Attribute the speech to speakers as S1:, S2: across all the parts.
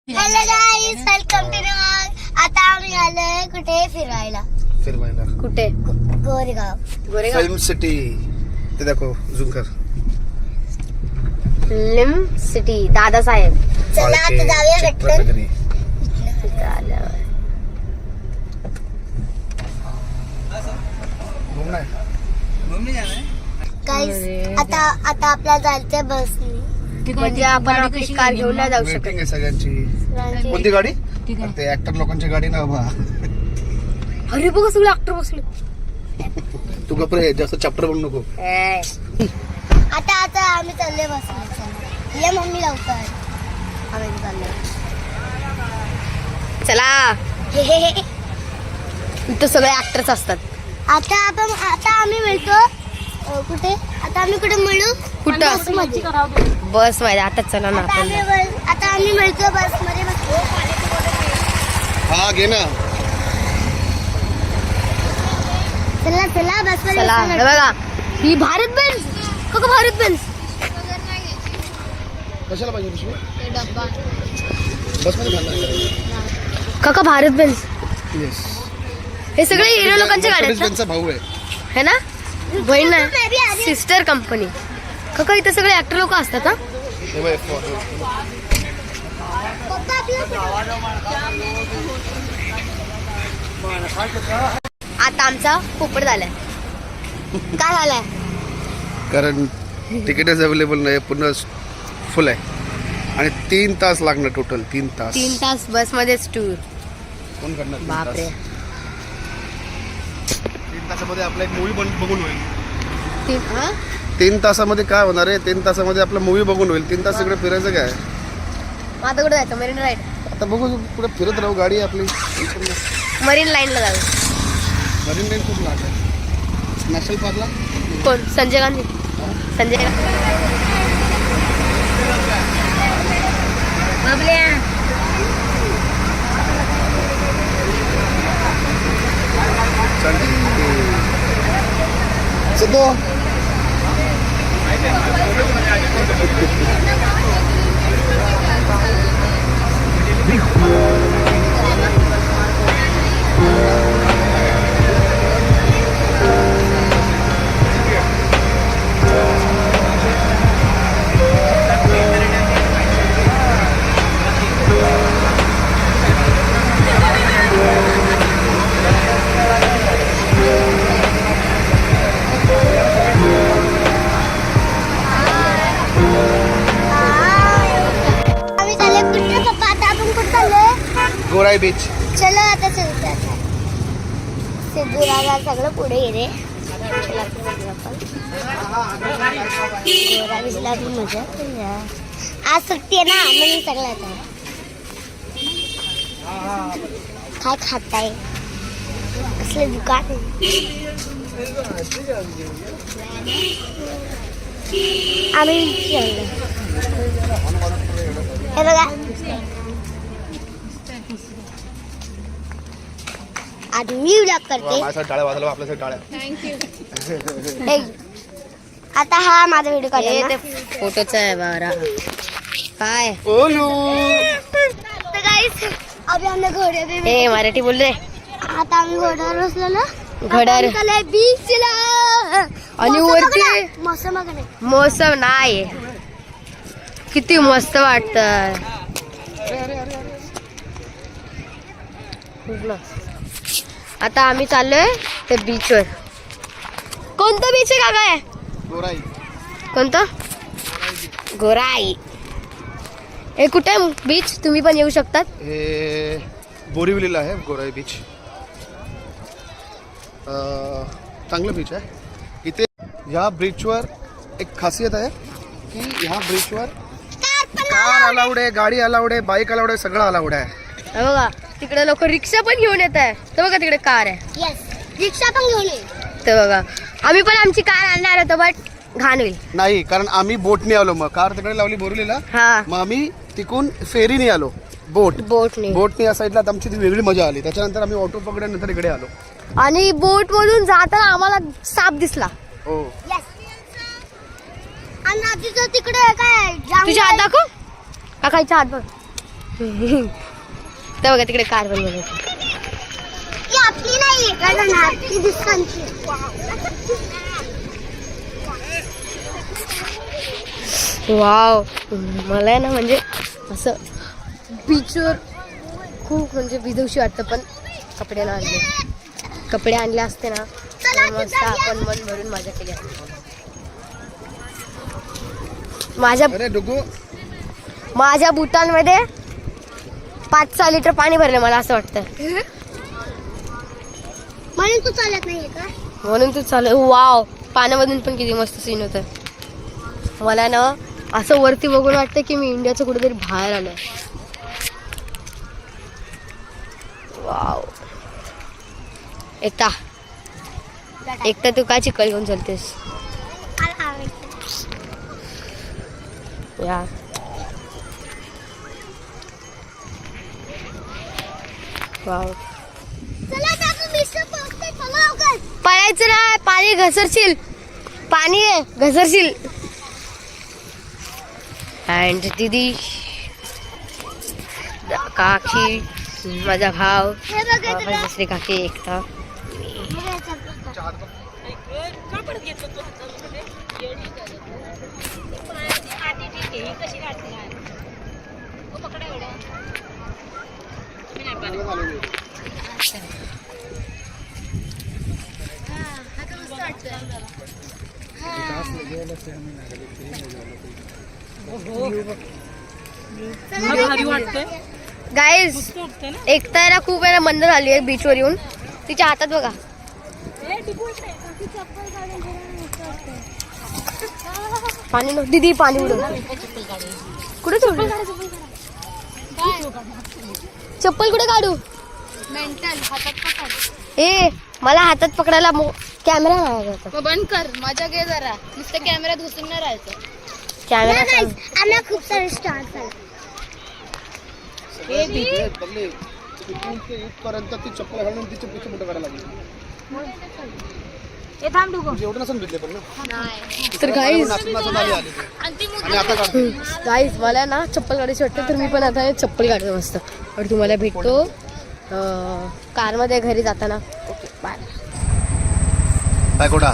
S1: Hello guys, welcome to vlog. आता आम्ही आलोय कुठे फिरायला.
S2: कुठे?
S1: गोरेगाव.
S3: Film city. ते दाखव, झूम कर.
S2: Film city Dadasaheb.
S1: चला आता जाऊया पटकन. गाईज आता आपल्याला जायचंय बसने.
S2: म्हणजे आपण आपली कार घेऊन नाही जाऊ
S3: वेटिंग आहे
S2: शकत.
S3: सगळ्यांची. कोणती गाडी? ते ऍक्टर लोकांची गाडी ना बाबा.
S2: अरे बघ सगळे ऍक्टर बसले.
S3: तू गप्रे, जास्त चॅप्टर बनू नको.
S1: आता आम्ही चाललोय बसने. ये मम्मी लवकर. आम्ही चाललोय.
S2: चला, इथं सगळे ऍक्टर्स असतात.
S1: आता आम्ही मिळतो कुठे? आता आम्ही कुठे मिळू?
S2: कुठं?
S1: बसमध्ये.
S2: बस माहिती आता. चला ना
S1: आता आम्ही मिळतो बसमध्ये.
S3: हा घे ना.
S1: चला बसमध्ये.
S2: चला. हे बघा, ही भारत बेन्स. का भारत बेन्स?
S3: कशाला पाहिजे पिशवी? बस मध्ये
S2: काका भारत बेन्स.
S3: येस.
S2: हे सगळे हिरो लोकांच्या गाड्या आहेत
S3: त्यांचा भाऊ आहे.
S2: है ना? बहीण नाही, सिस्टर कंपनी. काका इथं सगळे ऍक्टर लोक असतात. हा, आता आमचा पोपट झालाय. काय झालाय?
S3: कारण तिकीटच अवेलेबल नाही, पूर्ण फुल आहे. आणि 3 तास लागणार टोटल. 3 तास.
S2: 3 तास बस मध्येच टूर.
S3: कोण करणार?
S2: बापरे.
S3: 3 तासामध्ये आपला एक मूवी बघून होईल.
S2: 3
S3: तासामध्ये काय होणार आहे? 3 तासामध्ये आपला मूवी बघून होईल. 3 तास इकडे फिरायचं काय?
S2: आता कुठे जायचं? Marine ride.
S3: आता बघू, पुढे फिरत राहू. गाडी आहे आपली.
S2: मरीन लाईनला जाऊ.
S3: मरीन लाईन खूप लाट आहे. नॅशनल पार्कला
S2: कोण? संजय गांधी. संजय गांधी.
S3: सिद्धू.
S1: आम्ही चाललोय कुठे पप्पा? आता आपण कुठे चाललोय?
S3: गोराई बीच.
S1: चलो आता चलते. आता सिद्धूराला सगळं पुढे गेले. चला आपण गोरा बीचला आपली मजा करूया. आज सुट्टी आहे ना, म्हणून सगळं आता काय खाताय? असलं दुकान आहे. आम्ही चाललो. हे बघा, आज मी व्लॉग करते.
S3: माझ्यासाठी टाळ्या वाजवा, आपल्यासाठी टाळ्या.
S1: हे, आता हा माझा व्हिडिओ
S2: हे
S1: काढला
S2: ते फोटोच आहे बारा. काय?
S3: ओलू.
S1: तर गाईस, अभी हमने घोडे पे
S2: हे मराठी बोल रे.
S1: आता आम्ही घोड्यावर बसलो ना.
S2: घोड्यावर.
S1: बीचला.
S2: आणि वरती
S1: मौसम बघा नाही.
S2: मौसम नाही. किती मस्त वाटत. आता आम्ही चाललोय ते बीचवर. कोणतं बीच आहे का काय?
S3: गोराई.
S2: कोणतं? गोराई. हे कुठे आहे बीच? तुम्ही पण येऊ शकतात.
S3: हे बोरिवलीला आहे गोराई बीच. चांगलं बीच आहे. इथे ह्या ब्रिजवर एक खासियत आहे की ह्या ब्रिजवर कार अलाउड आहे, गाडी अलाउड आहे, बाईक अलाउड आहे, सगळं अलाउड आहे.
S2: हे बघा, तिकडे लोक रिक्षा पण घेऊन येत आहे. तर बघा तिकडे कार आहे.
S1: येस, रिक्षा पण घेऊन ये.
S2: तर बघा, आम्ही पण आमची कार आणणार होतो, बट घाण होईल.
S3: नाही, कारण आम्ही बोटने आलो. मग कार तिकडे लावली बोरिवलीला.
S2: हा,
S3: मग आम्ही तिकून फेरीने आलो.
S2: बोटने.
S3: बोटने या साईडला आमची ती वेगळी मजा आली. त्याच्यानंतर आम्ही ऑटो पकडल्यानंतर इकडे आलो.
S2: आणि बोट मधून जाताना आम्हाला साप दिसला.
S3: हो.
S1: येस. आणि नदीचं तिकडे काय जाम
S2: तुझ्या हात दाखव. काकाच्या हात बघ. तर बघा तिकडे कार पण बनवते.
S1: ती आपली नाही आहे का जाणार, ती दुसऱ्यांची.
S2: वाव, मला आहे ना म्हणजे असं बीचवर खूप म्हणजे विदवशी वाटतं, पण कपडे ना आणले. कपडे आणले असते ना तर मस्त आपण मन भरून मजा केली असते.
S3: अरे डुगू,
S2: माझ्या बुटांमध्ये 5-6 लिटर पाणी भरलं मला असं वाटतं.
S1: म्हणून तू चालत नाहीये का?
S2: म्हणून तू चालू. वाव, पाण्यामधून पण किती मस्त सीन होतं. मला ना असं वरती बघून वाटतं की मी इंडियाचं कुठेतरी बाहेर आलोय. वाव, एकटा तू काय चिखल घेऊन चालतेस
S1: मला आवडतं.
S2: या. वाव,
S1: चला आता आपण बीचवर पोहोचतोय, चला लवकर.
S2: पळायचं ना, पाणी घसरशील, पाणी आहे घसरशील. अँड दीदी, काकी, माझा भाव,
S1: हे बघा तुला.
S2: दुसरी काकी एकटा. गाईज, एकटा आहे ना खूप वेळा मंद झाली आहे बीचवर येऊन. तिच्या हातात बघा. पाणी नो दीदी, पाणी उडव. कुठे सोडलं चप्पल? कुठे काढू?
S1: मेंटल हातात पकड.
S2: ए, मला हातात पकडायला कॅमेरा नाही आहे.
S1: मग बंद कर, मजा घे जरा. नुसतं कॅमेऱ्यात घुसून नाही राहायचं.
S2: कॅमेरा
S1: आम्हाला खूप सारे स्टार्स आले.
S3: बघले तिथून ते इथपर्यंत ती चप्पल घालून तिचे पिछे मोठं करायला लागली.
S1: हे थांब डुगो.
S3: एवढं नसून भेटले पण ना.
S2: तर गाईज,
S3: आणि आता काढतो.
S2: गाईज मला ना चप्पल काढायची वाटते, तर मी पण आता चप्पल काढतो मस्त. आणि तुम्हाला भेटतो कारमध्ये घरी जाताना. Okay, bye.
S3: पॅकोडा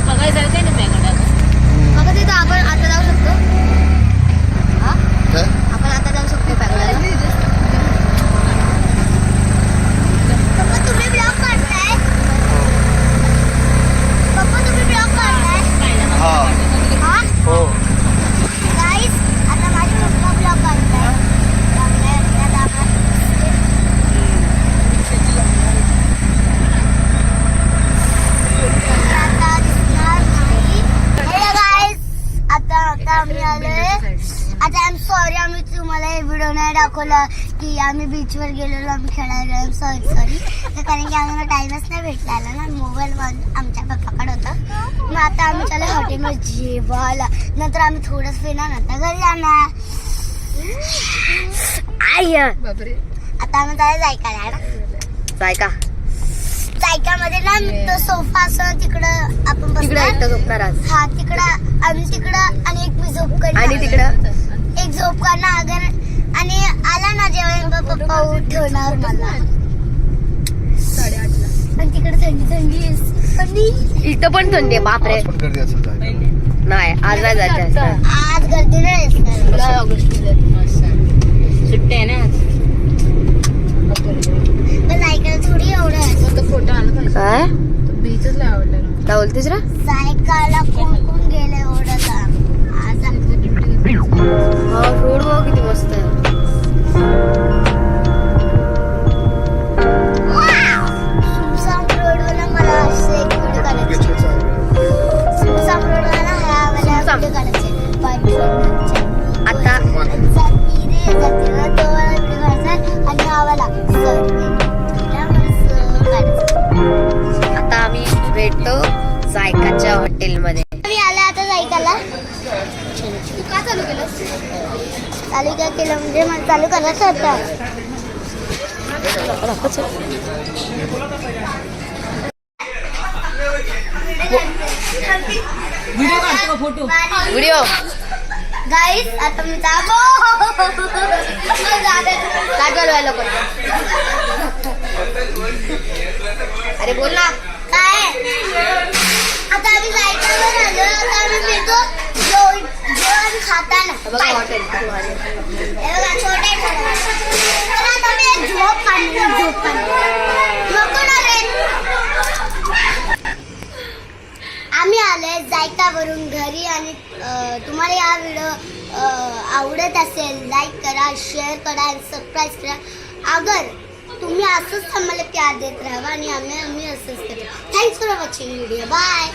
S2: बघा तिथं आपण आता जाऊ शकतो. आपण आता जाऊ शकतो पॅकोडाला.
S1: पप्पा तुम्ही ब्लॉग काढताय? पप्पा तुम्ही ब्लॉग काढताय?
S3: हा
S1: हा?
S3: हो.
S1: गाईस, आता माझे पप्पा ब्लॉग काढताय. आता दिसणार नाही. Hello guys, आता आम्ही आलोय. आता आय एम सॉरी, आम्ही तुम्हाला हे व्हिडिओ नाही दाखवला की आम्ही बीचवर गेलेलो, आम्ही खेळायला. I am sorry. तर कारण की आम्हाला टाइमच नाही भेटला ना, मोबाईल आमच्या पप्पाकडे होता. मग आता आम्ही चालू हॉटेलवर जेवायला. नंतर आम्ही थोडंच फिरणार, नंतर घरी जाणार. आता आम्ही त्याला जायका जायकामध्ये ना तो सोफा असं तिकडं आपण
S2: तिकडे
S1: बसणार.
S2: एकटा झोपणार आज.
S1: हा, तिकडं आणि तिकडं आणि एक मी झोप करणार.
S2: आणि तिकडं
S1: एक झोप करणार अगर आणि आला ना जेव्हा पप्पा उठवणार मला. 8:30 आणि तिकडे थंडी.
S2: इथं पण थंडी आहे. बापरे,
S3: आज पण गर्दी असेल जायला.
S2: नाही आज नाही जायचं.
S1: आज गर्दी नाही असणार.
S2: सुट्टी आहे ना आज.
S1: पण ऐकायला थोडी एवढं आहे.
S2: फोटो आला काय बीचच नाही आवडलं. काय बोलतेस रे?
S1: सायकाला कोण गेले एवढं लांब. आज आमचं ड्युटी.
S2: हा, रोड बघ किती मस्त आहे.
S1: सुमसाम रोडवाला मला असं एक व्हिडिओ काढायचे. सुमसाम रोडवाला ह्या मला व्हिडिओ काढायचे.
S2: आता
S1: जातीला तो वाला व्हिडिओ काढायचा आणि हा वाला
S2: आता आम्ही भेटतो जायकाच्या हॉटेलमध्ये.
S1: मी आला आता जायकाला. तू का चालू केलंस? चालू काय केलं म्हणजे मला चालू करायचं होतं.
S2: व्हिडिओ
S1: गाईस आता मी जाबो
S2: काय बोलवायला पण अरे बोल ना
S1: काय आता आम्ही जायच्यावर आलो आता आम्ही भेटतो जेवण खाताना
S2: बघा हॉटेल
S1: हे बघा छोटे तर आता मी एक झोप काढली नको ना रे आम्ही आलोय जायकावरून घरी आणि तुम्हाला हा व्हिडिओ आवडत असेल लाईक करा शेअर करा आणि सबस्क्राईब करा अगर तुम्ही असंच आम्हाला प्यार देत राहा आणि आम्ही असंच करू thanks for watching video bye